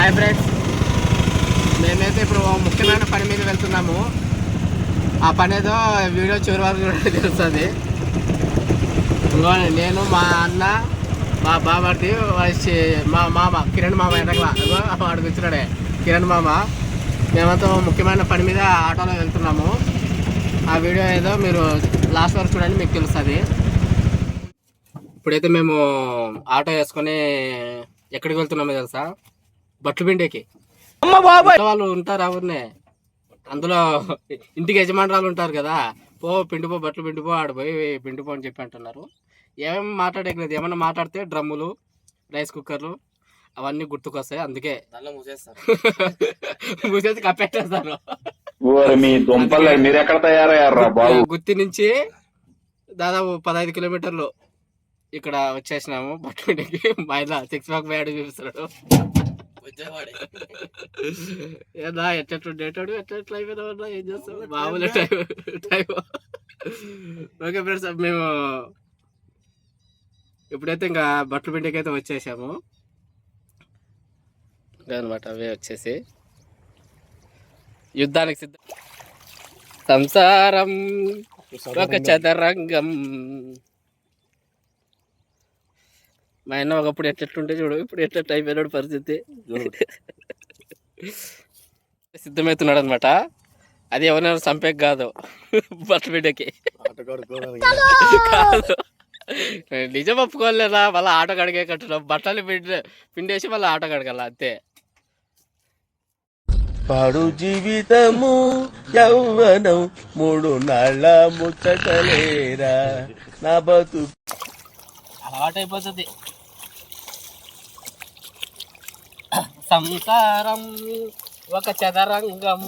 Hi friends, మేమైతే ఇప్పుడు ముఖ్యమైన పని మీద వెళ్తున్నాము. ఆ పని ఏదో వీడియో చివరి వరకు కూడా తెలుస్తుంది. నేను, మా అన్న, మా బాబార్ది, మా మామ కిరణ్ మామ ఎనకలా వాడు కూర్చున్నాడే కిరణ్ మామ. మేమంతా ముఖ్యమైన పని మీద ఆటోలో వెళ్తున్నాము. ఆ వీడియో ఏదో మీరు లాస్ట్ వరకు చూడండి, మీకు తెలుస్తుంది. ఇప్పుడైతే మేము ఆటో వేసుకొని ఎక్కడికి వెళ్తున్నామో తెలుసా? బట్లపిండికి. వాళ్ళు ఉంటారు ఎవరినే, అందులో ఇంటికి యజమానురాలు ఉంటారు కదా. పిండిపో బట్టలు పిండిపో, ఆడిపోయి పిండిపో అని చెప్పి అంటున్నారు. ఏమేమి మాట్లాడేది, ఏమన్నా మాట్లాడితే డ్రమ్ములు, రైస్ కుక్కర్లు అవన్నీ గుర్తుకొస్తాయి. అందుకే మూసేసి కప్పెట్టేస్తారు. గుత్తి నుంచి దాదాపు 15 కిలోమీటర్లు ఇక్కడ వచ్చేసినాము బట్లపిండికి. మా ఇలా 6 ప్యాక్ బ్యాడ్ చూపిస్తున్నాడు. ఏదా ఎట్టేటాడు ఎట్లా అయిపోయినా ఏం చేస్తాం, మామూలు టైం. ఓకే ఫ్రెండ్స్, మేము ఇప్పుడైతే ఇంకా బట్లపిండికి అయితే వచ్చేసాము అనమాట. అవే వచ్చేసి యుద్ధానికి సిద్ధం. సంసారం ఒక చదరంగం. మా ఆయన ఒకప్పుడు ఎట్లెట్లుంటే చూడు, ఇప్పుడు ఎట్లెట్ అయిపోయినాడు పరిస్థితి. సిద్ధమవుతున్నాడు అనమాట. అది ఎవరైనా చంపేకి కాదు, బట్లపిండికి కాదు. నిజం ఒప్పుకోలేదా? మళ్ళీ ఆటో కడిగే కట్టున్నాం, బట్టలు పిండేసి మళ్ళీ ఆటో కడగాల అంతే. పాడు జీవితము యౌవనం 3 నాళ్ళ ముచ్చటలేరా నా బతు అలవాటు అయిపోతుంది. సంసారం ఒక చదరంగం.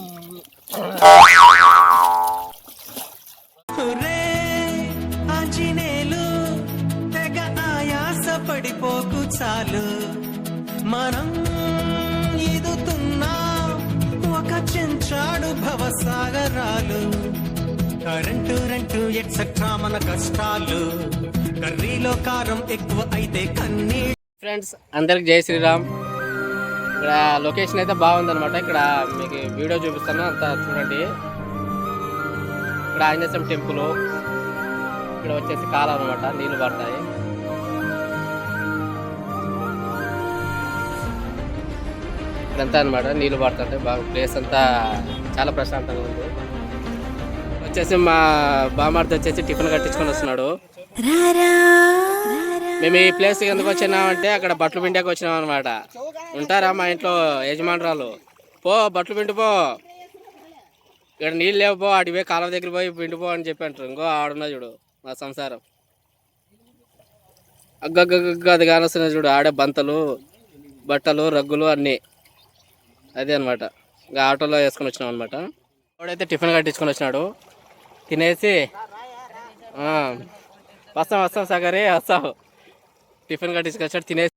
ఆంజనేయులు తెగ ఆయాస పడిపోకు చాలు, మనం ఈదుతున్నా ఒక చెంచాడు భవసాగరాలు. కరెంటు ఎట్సెట్రా మన కష్టాలు, కర్రీలో కారం ఎక్కువ అయితే కన్నీ. ఫ్రెండ్స్ అందరికి జై శ్రీరామ్. ఇక్కడ లొకేషన్ అయితే బాగుందన్నమాట. ఇక్కడ మీకు వీడియో చూపిస్తాను, అంతా చూడండి. ఇక్కడ ఆంజనేయ టెంపుల్, ఇక్కడ వచ్చేసి కాలం అనమాట, నీళ్ళు పడతాయి. ఇదంతా అనమాట, నీళ్ళు పడుతుంటాయి. బాగా ప్లేస్ అంతా చాలా ప్రశాంతంగా ఉంది. వచ్చేసి మా బామార్ది వచ్చేసి టిఫిన్ కట్టించుకొని వస్తున్నాడు. మేము ఈ ప్లేస్కి ఎందుకు వచ్చినామంటే అక్కడ బట్టలు పిండికి వచ్చినాం అనమాట. ఉంటారా మా ఇంట్లో యజమానురాలు, బట్టలు పిండిపో, ఇక్కడ నీళ్ళు లేవు, అడిపోయి కాలువ దగ్గర పోయి పిండిపో అని చెప్పి అంటారు. ఇంకో ఆడున్నా చూడు మా సంసారం, అగ్గగ్గగ్గ అది కానొస్తున్నాయి చూడు. ఆడే బంతలు, బట్టలు, రగ్గులు అన్నీ అదే అనమాట. ఇంకా ఆటోలో వేసుకొని వచ్చినాం అనమాట. వాడైతే టిఫిన్ కట్టించుకొని వచ్చినాడు. తినేసి వస్తాం సగరే వస్తావు. టిఫిన్ కట్టించుకొచ్చాడు, తినేసి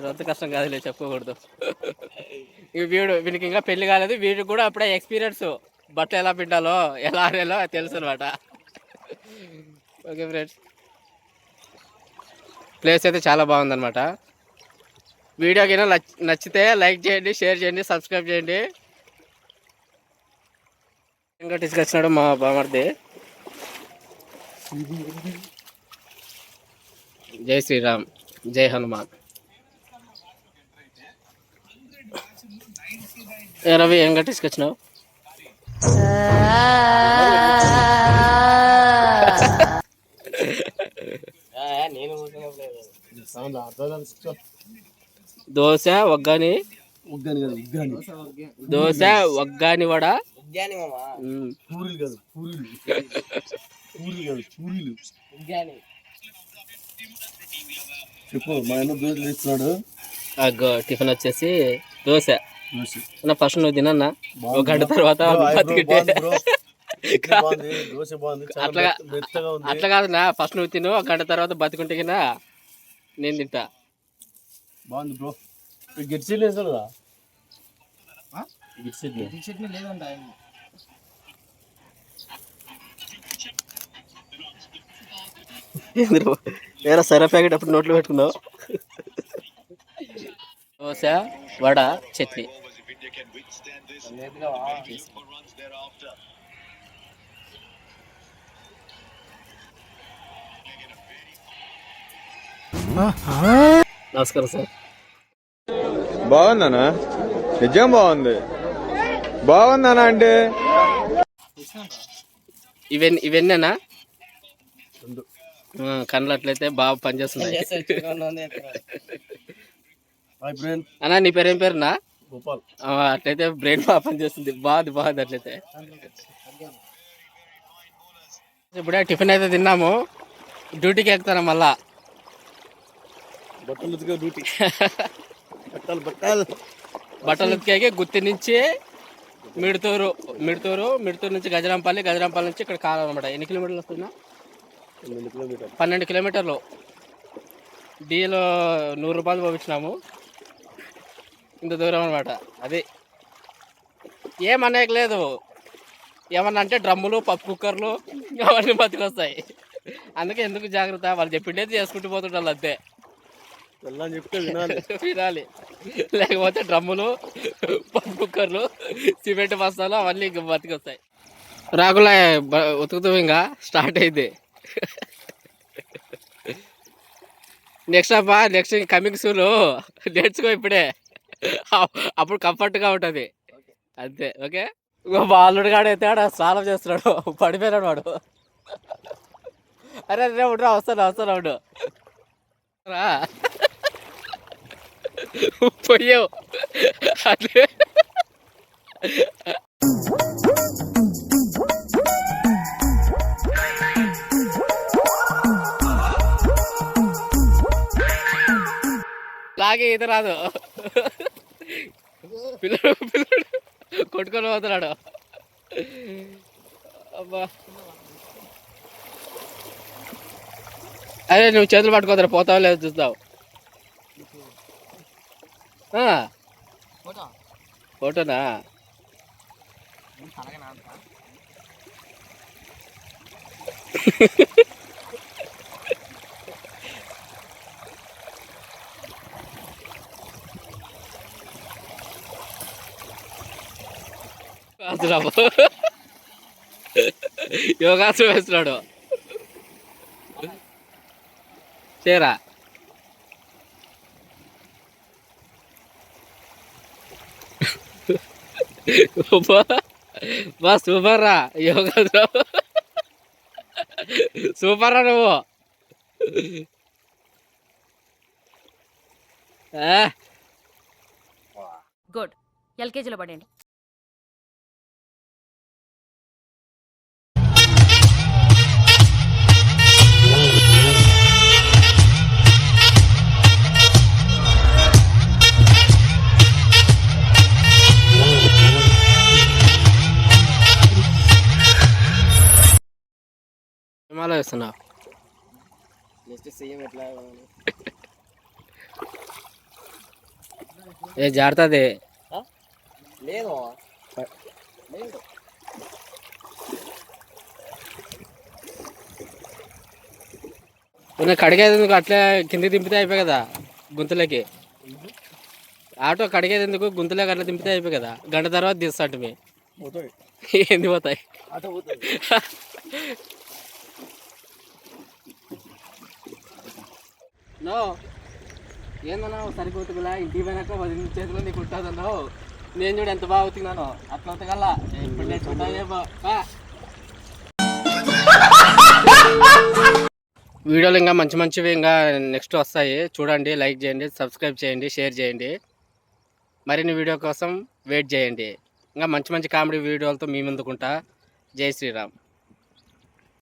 రొంత కష్టం కాదులే, చెప్పుకోకూడదు. వీడికి ఇంకా పెళ్లి కాలేదు. వీడికి కూడా అప్పుడే ఎక్స్పీరియన్స్, బట్టలు ఎలా పిండాలో ఎలా ఆడాలో తెలుసు అనమాట. ఓకే ఫ్రెండ్స్, ప్లేస్ అయితే చాలా బాగుందన్నమాట. వీడియోకి నచ్చితే లైక్ చేయండి, షేర్ చేయండి, సబ్స్క్రైబ్ చేయండి. ఇంకా తీసుకొచ్చినాడు మా బామర్ది. జై శ్రీరామ్, జై హనుమాన్. రవి ఏం కట్టించుకొచ్చినావు? దోశ ఒగ్గాని, దోశ ఒగ్గాని వడ, చెప్పు. మా ఆయన దోశలు ఇస్తున్నాడు. టిఫిన్ వచ్చేసి దోశ. ఫస్ట్ నువ్వు తినన్నా, ఒక గంట తర్వాత అట్లా కాదునా, ఫస్ట్ నువ్వు తిను, ఒక గంట తర్వాత బతికుంటే కినా నేను తింటా. బాగుంది బ్రో. గిట్సీలు వేసాడు కదా, చట్నీ లేదండి. వేరే సరే ప్యాకెట్ అప్పుడు నోట్లో పెట్టుకున్నావు. దోశ, వడ, చట్నీ. నమస్కారం సార్. బాగుందనా? నిజం బాగుంది. బాగుందనా అంటే ఇవన్నీనా కళ్ళు అట్లయితే బాగా పనిచేస్తున్నాయి. అన్నా నీ పేరు ఏం పేరునా? గోపాల్. అట్లయితే బ్రెయిన్ బాగా పనిచేస్తుంది. బాగుంది అట్లయితే. ఇప్పుడే టిఫిన్ అయితే తిన్నాము, డ్యూటీకి ఎక్కుతాను మళ్ళా. బట్టలు ఉతికే డ్యూటీ. బట్టలు ఉతికాక గుత్తి నుంచి మిడుతూరు నుంచి గజరాంపల్లి నుంచి ఇక్కడ కాలం అనమాట. ఎన్ని కిలోమీటర్లు వస్తుందా? 12 కిలోమీటర్లు. డీలో 100 రూపాయలు పంపించినాము. ఇంత దూరం అనమాట. అది ఏమనేక లేదు. ఏమన్నా అంటే డ్రమ్ములు, పప్పు కుక్కర్లు అవన్నీ బతికొస్తాయి. అందుకే ఎందుకు జాగ్రత్త, వాళ్ళు చెప్పిండేది చేసుకుంటూ పోతుంటారు అంతే. చెప్తే వినాలి. లేకపోతే డ్రమ్ములు, పప్పు కుక్కర్లు, సిమెంట్ బస్తాలు అవన్నీ బతికొస్తాయి. రాకులా ఉతుకుతూ ఇంకా స్టార్ట్ అయింది. నెక్స్ట్ కమింగ్ సూన్ నేర్చుకో ఇప్పుడే, అప్పుడు కంఫర్ట్గా ఉంటుంది అంతే. ఓకే. బాలుడు కాడ అయితే ఆడ స్నానం చేస్తున్నాడు, పడిపోయినాడు వాడు. అరే ఉండరా, వస్తాను ఉండు రా. పోయావు అట్లే. లాగే ఈత రాదు. పిల్లడు కొట్టుకొని పోతున్నాడు. అబ్బా అరే నువ్వు చేతులు పట్టుకోదరా, పోతావు లేదు చూస్తావు. ఫోటోనా? యోగాసనం వేస్తున్నాడు. చేరా బా సూపర్ రా యోగాసనం, సూపర్ రా నువ్వు. గుడ్. ఎల్కేజీలో పడండి. ఏమాలో వేస్తున్నావు? ఏ జారుతుంది లేదు. కడిగేందుకు అట్లే కిందికి దింపితే అయిపోయి కదా గుంతలోకి. ఆటో కడిగేది ఎందుకు, గుంతలోకి అట్లా దింపితే అయిపోయి కదా. గంట తర్వాత తీస్తాంటు మీ ఏంది పోతాయి. నో ఏందన్నా సరిగ్గా ఉతుకులా, ఇంటికి పోయినాక 10 చేతిలో నీకు ఉంటుందన్నావు. నేను చూడు ఎంత బాగా ఉతికినాను. అట్లా ఉతకల్లా ఇప్పుడు నేర్చుకుంటానే. వీడియోలు ఇంకా మంచివి ఇంకా నెక్స్ట్ వస్తాయి చూడండి. లైక్ చేయండి, సబ్స్క్రైబ్ చేయండి, షేర్ చేయండి. మరిన్ని వీడియో కోసం వెయిట్ చేయండి. ఇంకా మంచి కామెడీ వీడియోలతో మీ ముందుకుంటా. జై శ్రీరామ్.